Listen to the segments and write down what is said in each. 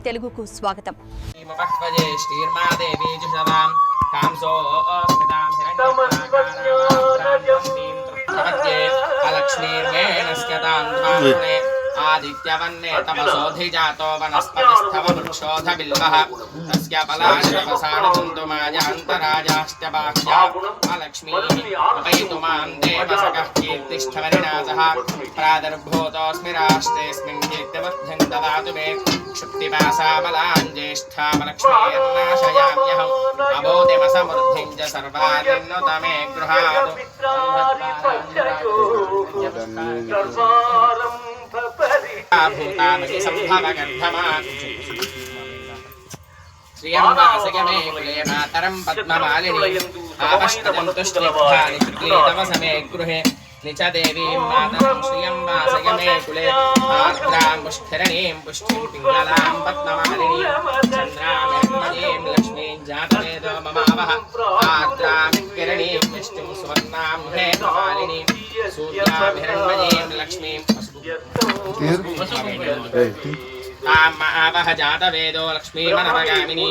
తెలుగుకు స్వాగతం. आदित्यवन्ने तपसोऽधिजातो वनस्पतिस्थववृक्षोऽधबिल्वः तस्य पलाशतपसाणुन्दुमायान्तराजाश्च बाह्या अलक्ष्मीः उपैतु मां देवसकः कीर्तिष्ठवरिणासः प्रादुर्भूतोऽस्मि राष्ट्रेऽस्मिन् कीर्तिवृद्धिं ददातु मे क्षुप्तिपाशामलाञ्जेष्ठामलक्ष्मीर्नाशयाम्यहम् अबोधिमसमृद्धिं च सर्वान्नुत मे गृहातु भूतामि सम्भवगर्भमा श्रियम्बासगमे कुले मातरं पद्ममालिनी आपष्टं तुष्टिभानि चिक्लीतव समे गृहे निच देवीं मातरं श्रियम्बासगमे कुले आर्द्रां पुष्करणीं पुष्टिं पिङ्गलां पद्ममालिनी चन्द्रामहिमयीं लक्ष्मीं जातवेदो ममावह आर्द्रां किरणीं पुष्टिं सुवर्णां हेममालिनीं सूर्याभिरण्मयीं लक्ष्मीं आवह जातवेदो लक्ष्मीमनवगामिनी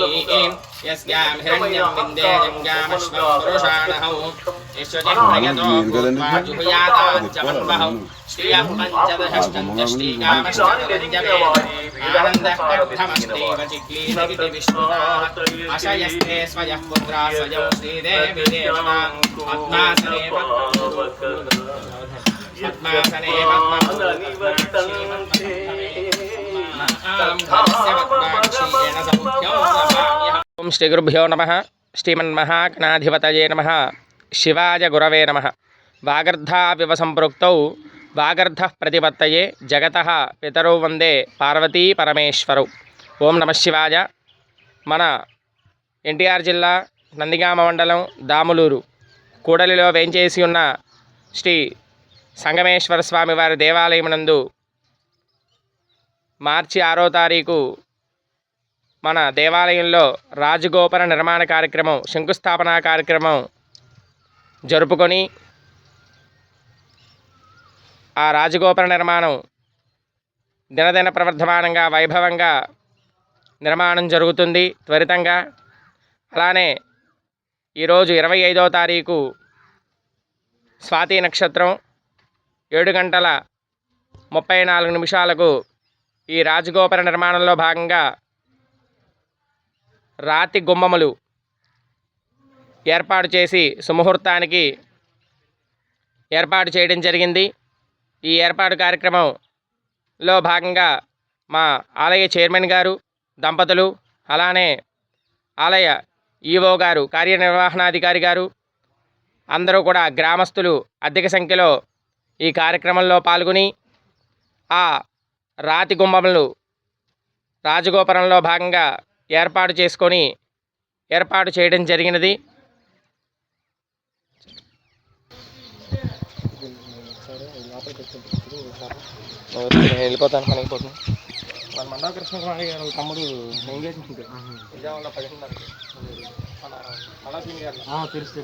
यस्यां हिरण्यं विन्दे जङ्गामश्वं पुरुषाणहौ यश्वजप्रयतो जुहुयाताज्जमन्वहौ श्रियः पञ्चदशष्टञ्चष्टिकामष्टदञ्जवे आनन्दः कर्थमष्टेव चिक्लीनगिति विष्णुः अशयस्ते स्वयः पुत्रा स्वयं श्रीदेवी देवता पद्मासने ओं श्री गुरुभ्यो नमः. श्रीमन्महागणाधिपतये नमः. शिवाय गुरवे नमः. वागर्धाविव संप्रोक्तौ वागर्धः प्रतिपत्तये जगतः पितरौ वंदे पार्वती परमेश्वरौ. ओं नमः शिवाय. మన ఎన్టీఆర్ జిల్లా నందిగామ మండలం దాములూరు కూడలిలో వేంచేసి ఉన్న శ్రీ సంగమేశ్వర స్వామి వారి దేవాలయమునందు మార్చి 6వ తారీఖు మన దేవాలయంలో రాజగోపుర నిర్మాణ కార్యక్రమం శంకుస్థాపన కార్యక్రమం జరుపుకొని ఆ రాజగోపుర నిర్మాణం దినదిన ప్రవర్ధమానంగా వైభవంగా నిర్మాణం జరుగుతుంది త్వరితంగా. అలానే ఈరోజు 25వ తారీఖు స్వాతి నక్షత్రం 7:34 ఈ రాజగోపుర నిర్మాణంలో భాగంగా రాతి గుమ్మములు ఏర్పాటు చేసి సుముహూర్తానికి ఏర్పాటు చేయడం జరిగింది. ఈ ఏర్పాటు కార్యక్రమంలో భాగంగా మా ఆలయ చైర్మన్ గారు దంపతులు, అలానే ఆలయ ఈవో గారు, కార్యనిర్వహణాధికారి గారు అందరూ కూడా గ్రామస్తులు అధిక సంఖ్యలో ఈ కార్యక్రమంలో పాల్గొని ఆ రాతి గుమ్మములు రాజగోపురంలో భాగంగా ఏర్పాటు చేయడం జరిగినది. వెళ్ళిపోతాను కనిగిపోతుంది. మన మండవ కృష్ణ కుమార్ గారు తమ్ముడు ఎంగేజ్మెంట్ విజయవాడలో 10:30 తెలుసు